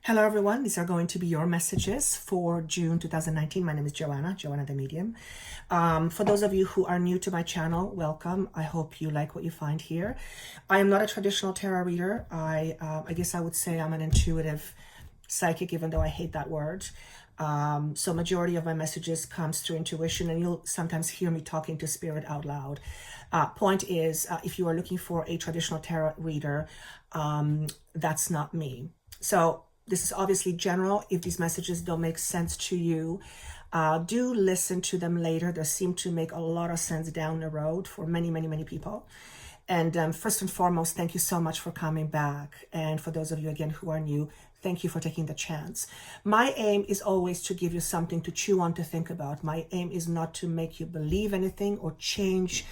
Hello everyone, these are going to be your messages for June 2019. My name is Joanna the Medium. For those of you who are new to my channel, welcome. I hope you like what you find here. I am not a traditional tarot reader. I guess I would say I'm an intuitive psychic, even though I hate that word. So majority of my messages comes through intuition, and you'll sometimes hear me talking to spirit out loud. Point is, if you are looking for a traditional tarot reader, that's not me. So this is obviously general. If these messages don't make sense to you, do listen to them later. They seem to make a lot of sense down the road for many, many, many people. And first and foremost, thank you so much for coming back. And for those of you, again, who are new, thank you for taking the chance. My aim is always to give you something to chew on, to think about. My aim is not to make you believe anything or change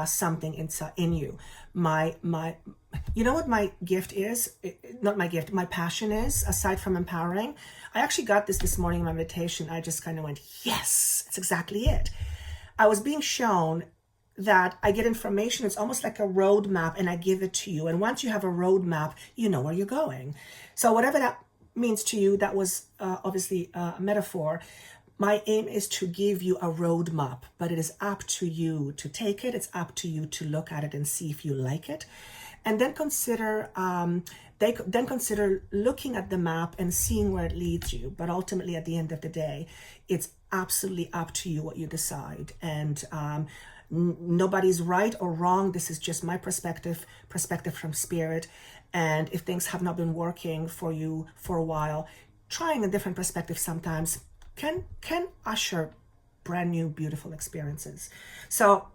something inside in you. You know what my gift is? Not my gift, my passion is, aside from empowering. I actually got this morning in my meditation. I just kind of went, yes, that's exactly it. I was being shown that I get information. It's almost like a roadmap, and I give it to you. And once you have a roadmap, you know where you're going. So whatever that means to you, that was obviously a metaphor. My aim is to give you a roadmap, but it is up to you to take it. It's up to you to look at it and see if you like it. And then consider consider looking at the map and seeing where it leads you. But ultimately, at the end of the day, it's absolutely up to you what you decide. And nobody's right or wrong. This is just my perspective from spirit. And if things have not been working for you for a while, trying a different perspective sometimes can usher brand new, beautiful experiences. So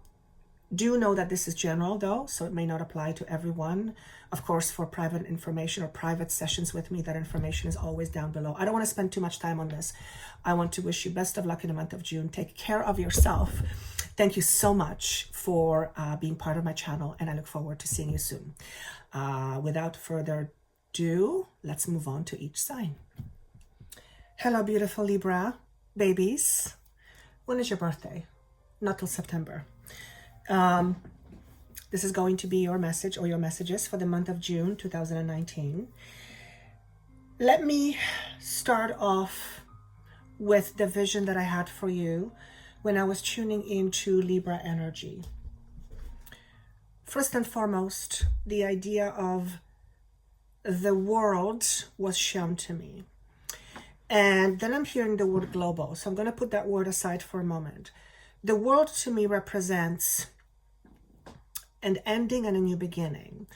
do know that this is general though, so it may not apply to everyone. Of course, for private information or private sessions with me, that information is always down below. I don't want to spend too much time on this. I want to wish you best of luck in the month of June. Take care of yourself. Thank you so much for being part of my channel, and I look forward to seeing you soon. Without further ado, let's move on to each sign. Hello, beautiful Libra babies. When is your birthday? Not till September. This is going to be your message or your messages for the month of June 2019. Let me start off with the vision that I had for you when I was tuning into Libra energy. First and foremost, the idea of the world was shown to me. And then I'm hearing the word global. So I'm going to put that word aside for a moment. The world to me represents an ending and a new beginning.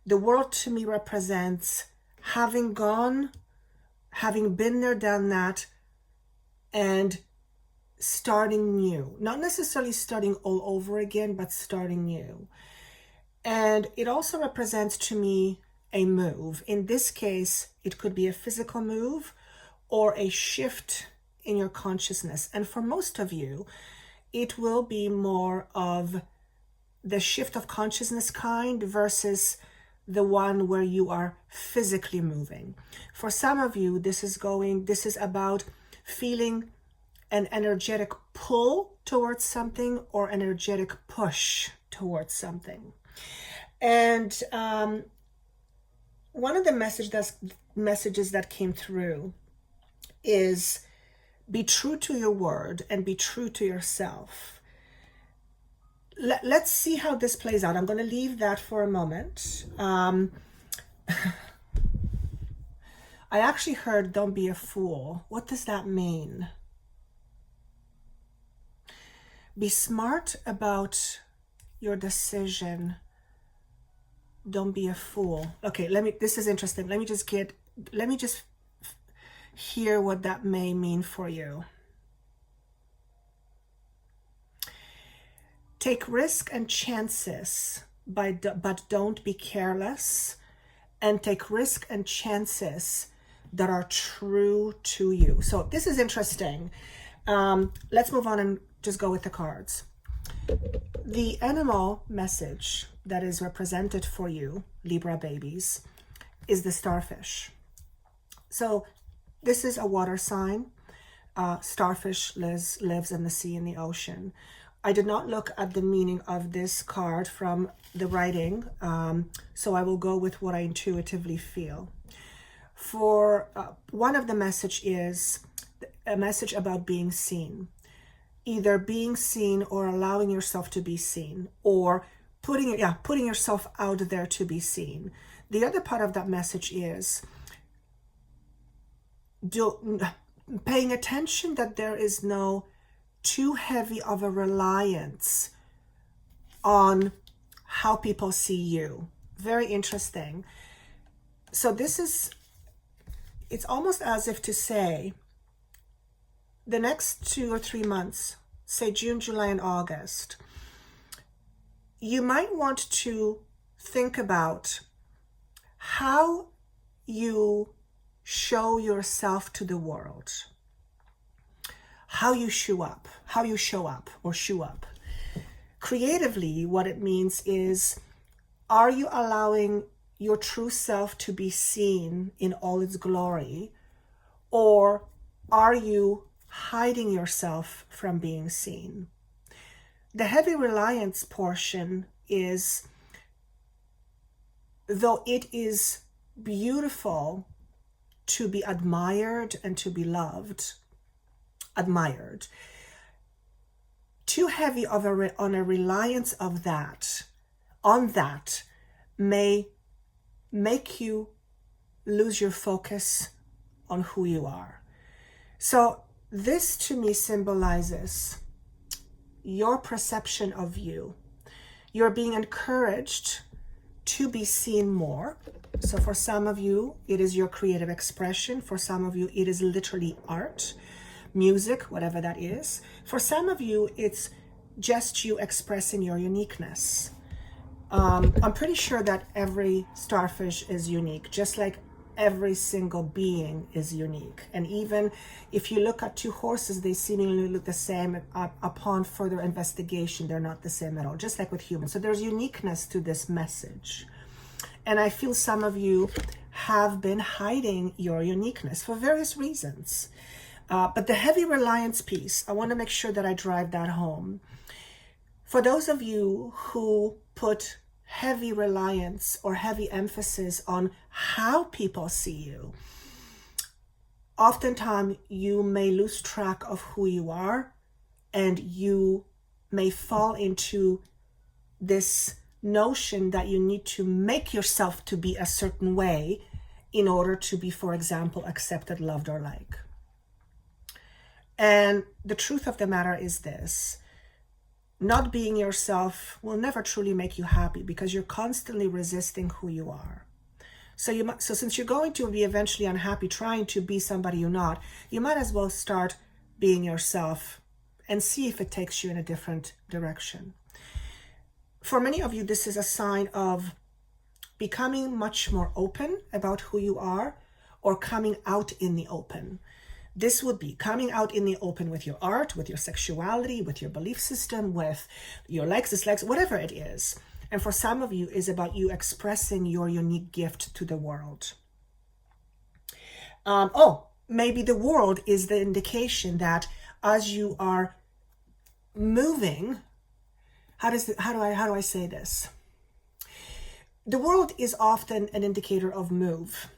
The world to me represents having gone, having been there, done that, and starting new. Not necessarily starting all over again, but starting new. And it also represents to me a move. In this case, it could be a physical move or a shift in your consciousness. And for most of you, it will be more of the shift of consciousness kind versus the one where you are physically moving. For some of you, this is about feeling an energetic pull towards something or energetic push towards something. And one of the messages that came through is be true to your word and be true to yourself. Let's see how this plays out. I'm going to leave that for a moment. I actually heard, don't be a fool. What does that mean? Be smart about your decision. Don't be a fool. Okay, this is interesting. Let me just hear what that may mean for you. Take risk and chances, but don't be careless, and take risk and chances that are true to you. So this is interesting. Let's move on and just go with the cards. The animal message that is represented for you, Libra babies, is the starfish. So this is a water sign. Starfish lives in the sea and the ocean. I did not look at the meaning of this card from the writing, so I will go with what I intuitively feel. For one of the message is a message about being seen, either being seen or allowing yourself to be seen, or putting yourself out there to be seen. The other part of that message is paying attention that there is no too heavy of a reliance on how people see you. Very interesting. So it's almost as if to say, the next 2 or 3 months, say June, July, and August, you might want to think about how you show yourself to the world, how you show up. Creatively, what it means is, are you allowing your true self to be seen in all its glory, or are you hiding yourself from being seen? The heavy reliance portion is, though it is beautiful to be admired and to be loved, too heavy on a reliance on that may make you lose your focus on who you are. So this to me symbolizes your perception of you. You're being encouraged to be seen more. So for some of you, it is your creative expression. For some of you, it is literally art, music, whatever that is. For some of you, it's just you expressing your uniqueness. I'm pretty sure that every starfish is unique, just like every single being is unique. And even if you look at two horses, they seemingly look the same. Upon further investigation, they're not the same at all, just like with humans. So there's uniqueness to this message. And I feel some of you have been hiding your uniqueness for various reasons. But the heavy reliance piece, I want to make sure that I drive that home. For those of you who put heavy reliance or heavy emphasis on how people see you, oftentimes you may lose track of who you are, and you may fall into this notion that you need to make yourself to be a certain way in order to be, for example, accepted, loved, or liked. And the truth of the matter is this: not being yourself will never truly make you happy, because you're constantly resisting who you are. So since you're going to be eventually unhappy trying to be somebody you're not, you might as well start being yourself and see if it takes you in a different direction. For many of you, this is a sign of becoming much more open about who you are, or coming out in the open. This would be coming out in the open with your art, with your sexuality, with your belief system, with your likes, dislikes, whatever it is. And for some of you, is about you expressing your unique gift to the world. Maybe the world is the indication that as you are moving, how do I say this? The world is often an indicator of move,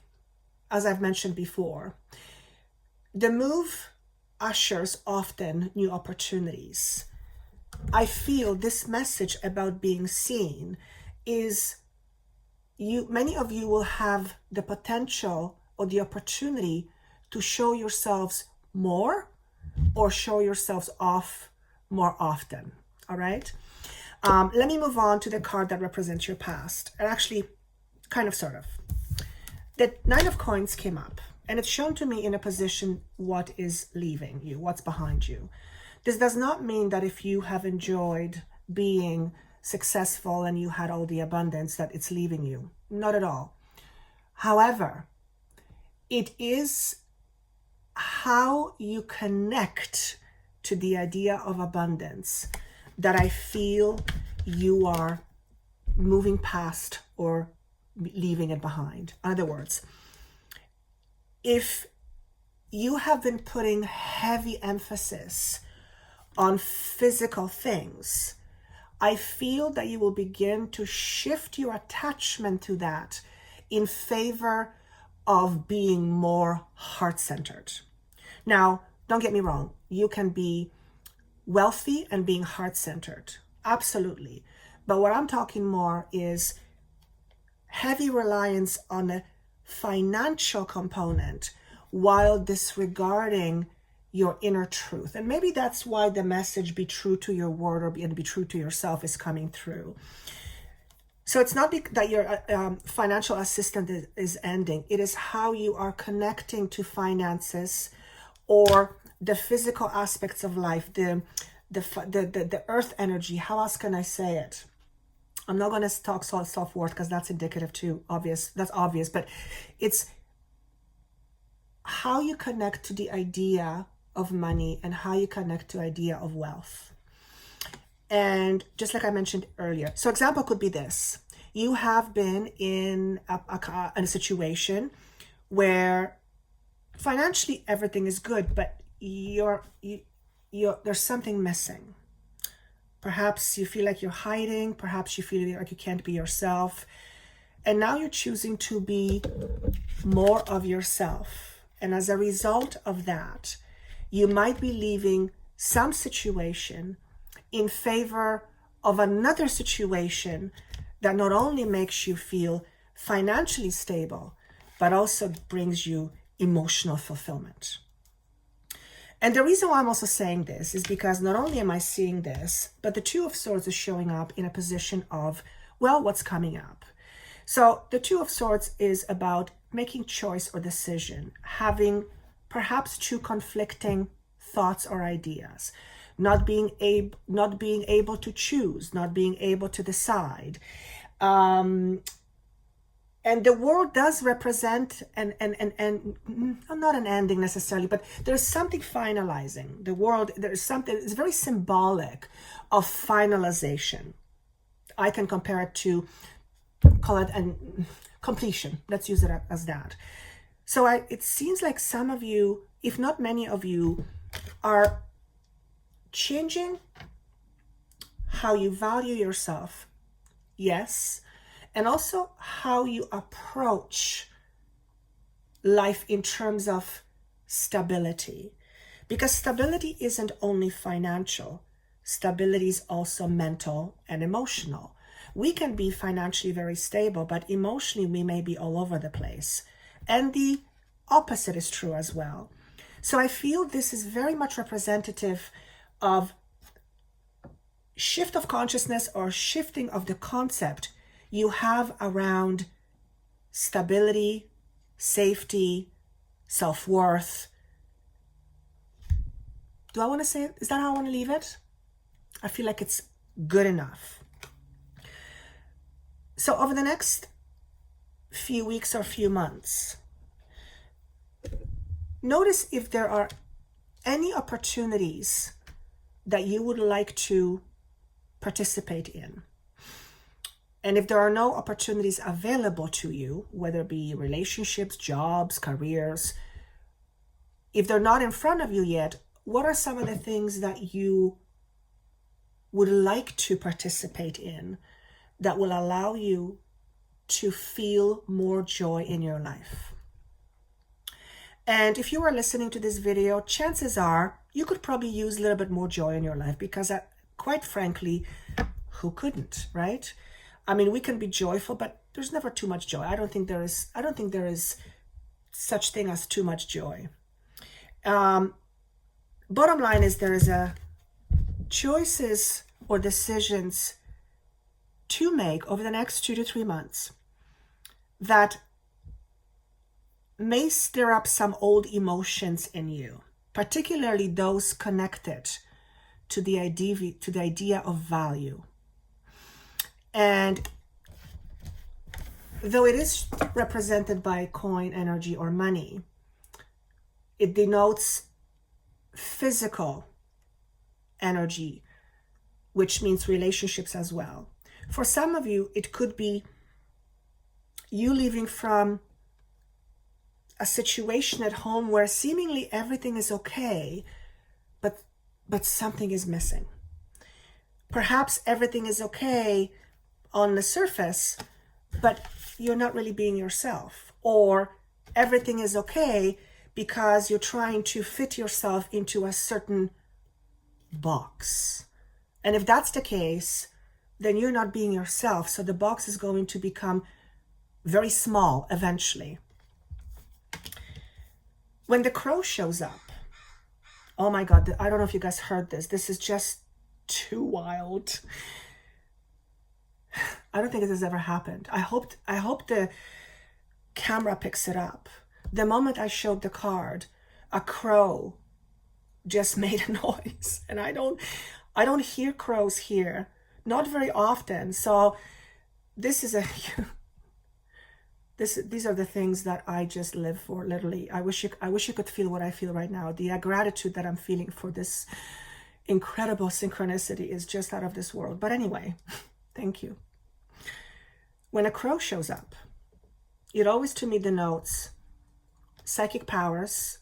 as I've mentioned before. The move ushers often new opportunities. I feel this message about being seen is many of you will have the potential or the opportunity to show yourselves more, or show yourselves off more often. All right. Let me move on to the card that represents your past. And actually, kind of, sort of. The Nine of Coins came up. And it's shown to me in a position what is leaving you, what's behind you. This does not mean that if you have enjoyed being successful and you had all the abundance, that it's leaving you. Not at all. However, it is how you connect to the idea of abundance that I feel you are moving past or leaving it behind. In other words, if you have been putting heavy emphasis on physical things, I feel that you will begin to shift your attachment to that in favor of being more heart-centered. Now, don't get me wrong. You can be wealthy and being heart-centered. Absolutely. But what I'm talking more is heavy reliance on a financial component while disregarding your inner truth. And maybe that's why the message be true to your word or be true to yourself is coming through. So it's not that your financial assistance is ending. It is how you are connecting to finances or the physical aspects of life, the earth energy. How else can I say it? I'm not going to talk self-worth because that's indicative too. That's obvious, but it's how you connect to the idea of money and how you connect to idea of wealth. And just like I mentioned earlier, so example could be this. You have been in a situation where financially everything is good, but there's something missing. Perhaps you feel like you're hiding. Perhaps you feel like you can't be yourself. And now you're choosing to be more of yourself. And as a result of that, you might be leaving some situation in favor of another situation that not only makes you feel financially stable, but also brings you emotional fulfillment. And the reason why I'm also saying this is because not only am I seeing this, but the Two of Swords is showing up in a position of, well, what's coming up? So the Two of Swords is about making choice or decision, having perhaps two conflicting thoughts or ideas, not being able to choose, not being able to decide. And the world does represent and not an ending necessarily, but there's something finalizing. The world, there's something, it's very symbolic of finalization. I can compare it to, call it an completion. Let's use it as that. So it seems like some of you, if not many of you, are changing how you value yourself. Yes. And also how you approach life in terms of stability. Because stability isn't only financial. Stability is also mental and emotional. We can be financially very stable, but emotionally we may be all over the place. And the opposite is true as well. So I feel this is very much representative of shift of consciousness or shifting of the concept you have around stability, safety, self-worth. Do I want to say it? Is that how I want to leave it? I feel like it's good enough. So over the next few weeks or few months, notice if there are any opportunities that you would like to participate in. And if there are no opportunities available to you, whether it be relationships, jobs, careers, if they're not in front of you yet, what are some of the things that you would like to participate in that will allow you to feel more joy in your life? And if you are listening to this video, chances are you could probably use a little bit more joy in your life because quite frankly, who couldn't, right? I mean, we can be joyful, but there's never too much joy. I don't think there is such thing as too much joy. Bottom line is there is a choices or decisions to make over the next 2 to 3 months that may stir up some old emotions in you, particularly those connected to the idea of value. And though it is represented by coin energy or money, it denotes physical energy, which means relationships as well. For some of you, it could be you leaving from a situation at home where seemingly everything is okay, but something is missing. Perhaps everything is okay on the surface, but you're not really being yourself, or everything is okay because you're trying to fit yourself into a certain box. And if that's the case, then you're not being yourself. So the box is going to become very small eventually. When the crow shows up, oh my God, I don't know if you guys heard this. This is just too wild. I don't think this has ever happened. I hope the camera picks it up. The moment I showed the card, a crow just made a noise. And I don't hear crows here, not very often. So this is these are the things that I just live for, literally. I wish you could feel what I feel right now. The gratitude that I'm feeling for this incredible synchronicity is just out of this world. But anyway, thank you. When a crow shows up, it always to me denotes psychic powers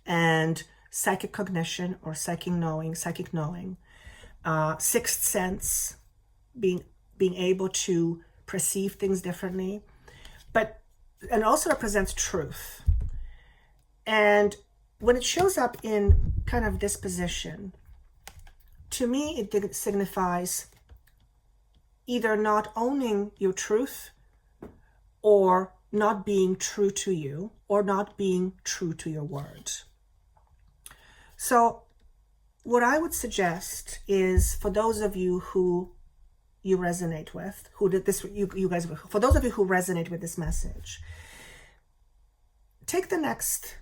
and psychic cognition or psychic knowing, sixth sense, being able to perceive things differently, and also represents truth. And when it shows up in kind of this position, to me it signifies either not owning your truth or not being true to you or not being true to your word. So what I would suggest is, for those of you who you resonate with, for those of you who resonate with this message, take the next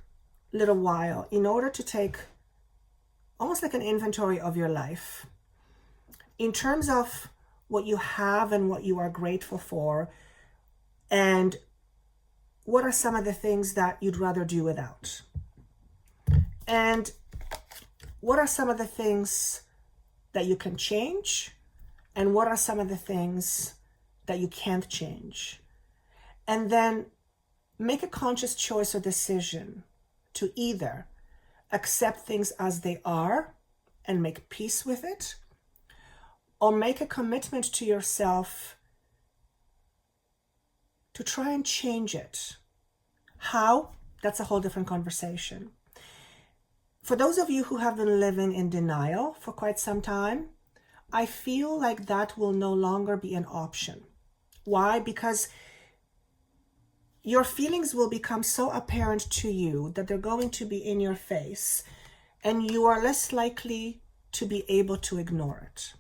little while in order to take almost like an inventory of your life in terms of what you have and what you are grateful for, and what are some of the things that you'd rather do without, and what are some of the things that you can change, and what are some of the things that you can't change. And then make a conscious choice or decision to either accept things as they are and make peace with it, or make a commitment to yourself to try and change it. How? That's a whole different conversation. For those of you who have been living in denial for quite some time, I feel like that will no longer be an option. Why? Because your feelings will become so apparent to you that they're going to be in your face, and you are less likely to be able to ignore it.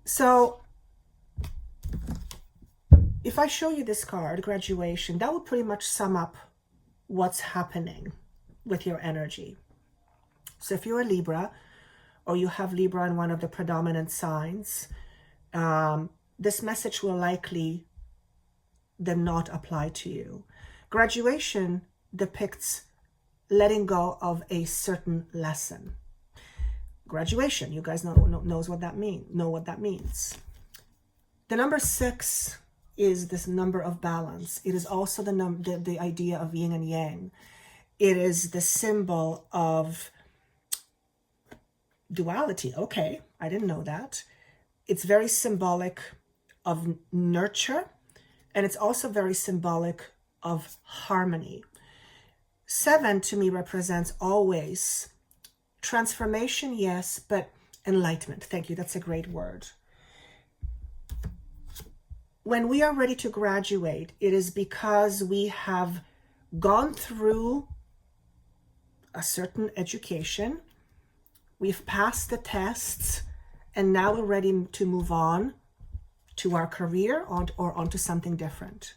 So if I show you this card, graduation, that would pretty much sum up what's happening with your energy. So if you're a Libra, or you have Libra in one of the predominant signs, this message will likely then not apply to you. Graduation depicts letting go of a certain lesson. Graduation, you guys know what that means. The number 6 is this number of balance. It is also the idea of yin and yang. It is the symbol of duality. Okay, I didn't know that. It's very symbolic of nurture, and it's also very symbolic of harmony. 7 to me represents always transformation, yes, but enlightenment. Thank you. That's a great word. When we are ready to graduate, it is because we have gone through a certain education, we've passed the tests, and now we're ready to move on to our career or onto something different.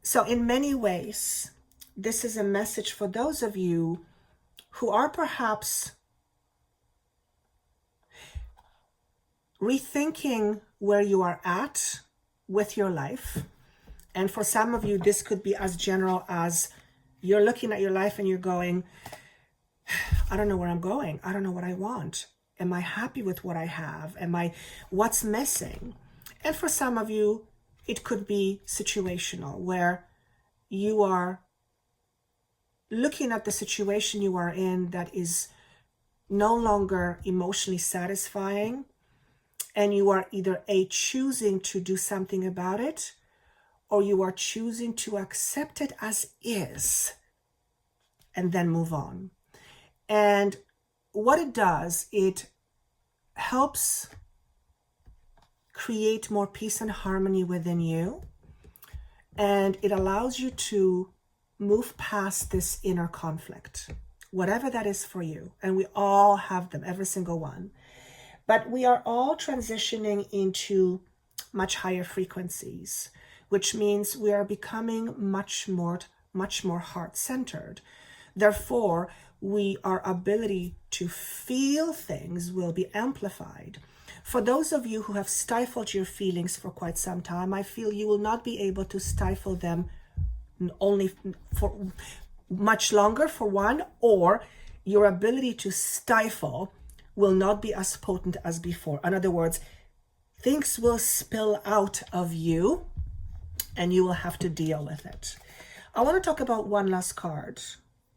So in many ways, this is a message for those of you who are perhaps rethinking where you are at with your life. And for some of you, this could be as general as you're looking at your life and you're going, I don't know where I'm going. I don't know what I want. Am I happy with what I have? What's missing? And for some of you, it could be situational, where you are looking at the situation you are in that is no longer emotionally satisfying, and you are either choosing to do something about it, or you are choosing to accept it as is and then move on. And what it does, it helps create more peace and harmony within you. And it allows you to move past this inner conflict, whatever that is for you. And we all have them, every single one. But we are all transitioning into much higher frequencies, which means we are becoming much more heart-centered. Therefore, our ability to feel things will be amplified. For those of you who have stifled your feelings for quite some time, I feel you will not be able to stifle them only for much longer, for one, or your ability to stifle will not be as potent as before. In other words, things will spill out of you and you will have to deal with it. I want to talk about one last card,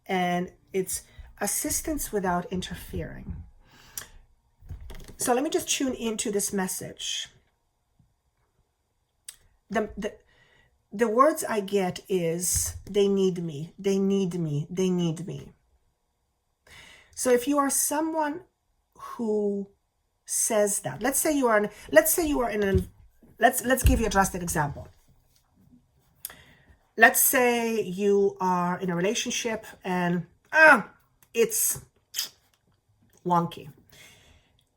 and it's assistance without interfering. So let me just tune into this message. The words I get is, they need me, they need me, they need me. So if you are someone who says that, let's give you a drastic example. Let's say you are in a relationship and it's wonky.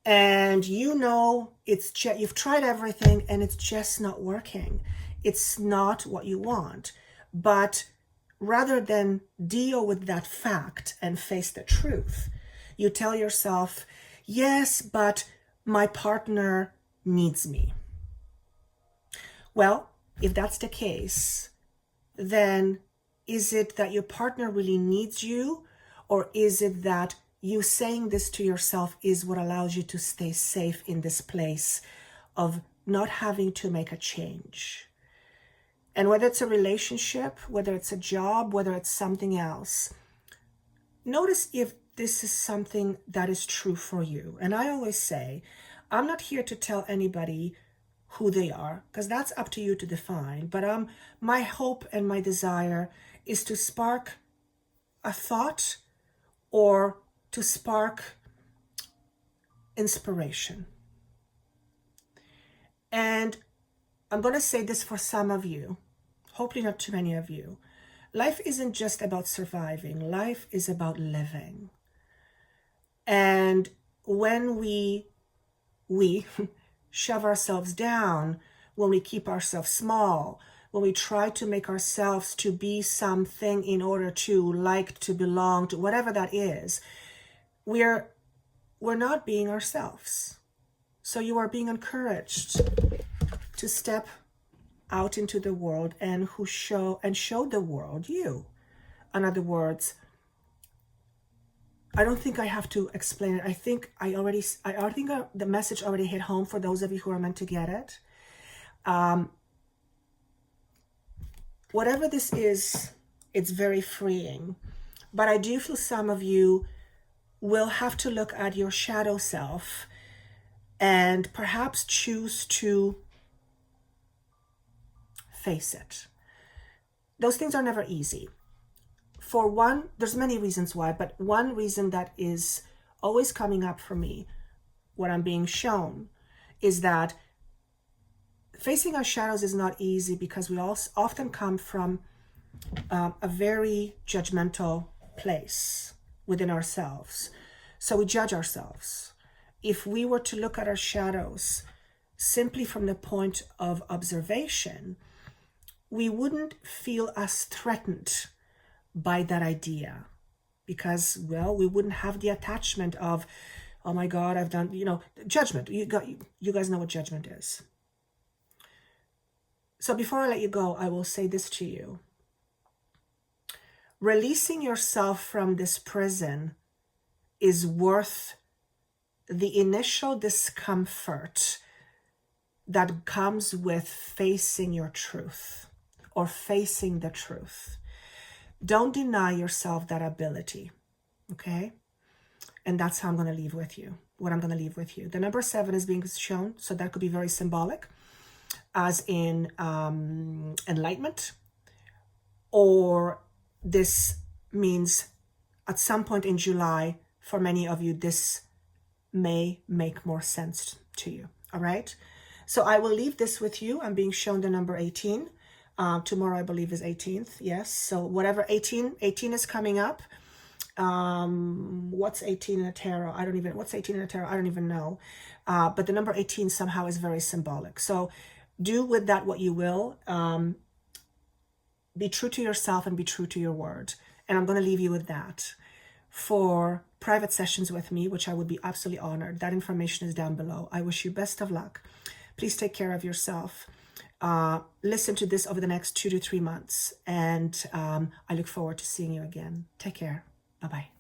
And you know you've tried everything and it's just not working. It's not what you want. But rather than deal with that fact and face the truth, you tell yourself, yes, but my partner needs me. Well, if that's the case, then is it that your partner really needs you, or is it that you saying this to yourself is what allows you to stay safe in this place of not having to make a change? And whether it's a relationship, whether it's a job, whether it's something else, notice if this is something that is true for you. And I always say, I'm not here to tell anybody who they are, because that's up to you to define. But my hope and my desire is to spark a thought or to spark inspiration. And I'm going to say this for some of you, hopefully not too many of you. Life isn't just about surviving. Life is about living. And when we shove ourselves down, when we keep ourselves small, when we try to make ourselves to be something in order to like, to belong to, whatever that is, we're not being ourselves. So you are being encouraged to step out into the world and show the world you. In other words, I don't think I have to explain it. I think the message already hit home for those of you who are meant to get it. Whatever this is, it's very freeing. But I do feel some of you will have to look at your shadow self and perhaps choose to face it. Those things are never easy. For one, there's many reasons why, but one reason that is always coming up for me, what I'm being shown, is that facing our shadows is not easy because we all often come from a very judgmental place within ourselves. So we judge ourselves. If we were to look at our shadows simply from the point of observation, we wouldn't feel as threatened by that idea because, well, we wouldn't have the attachment of, oh my God, I've done, judgment. You guys know what judgment is. So before I let you go, I will say this to you. Releasing yourself from this prison is worth the initial discomfort that comes with facing your truth or facing the truth. Don't deny yourself that ability, okay? And that's how I'm going to leave with you, what I'm going to leave with you. The number 7 is being shown, so that could be very symbolic. as in enlightenment, or this means at some point in July, for many of you, this may make more sense to you. All right. So I will leave this with you. I'm being shown the number 18. Tomorrow, I believe, is 18th. Yes. So whatever 18 is coming up. What's 18 in a tarot? What's 18 in a tarot? I don't even know. But the number 18 somehow is very symbolic. So do with that what you will. Be true to yourself and be true to your word. And I'm going to leave you with that. For private sessions with me, which I would be absolutely honored, that information is down below. I wish you best of luck. Please take care of yourself. Listen to this over the next 2 to 3 months. And I look forward to seeing you again. Take care. Bye-bye.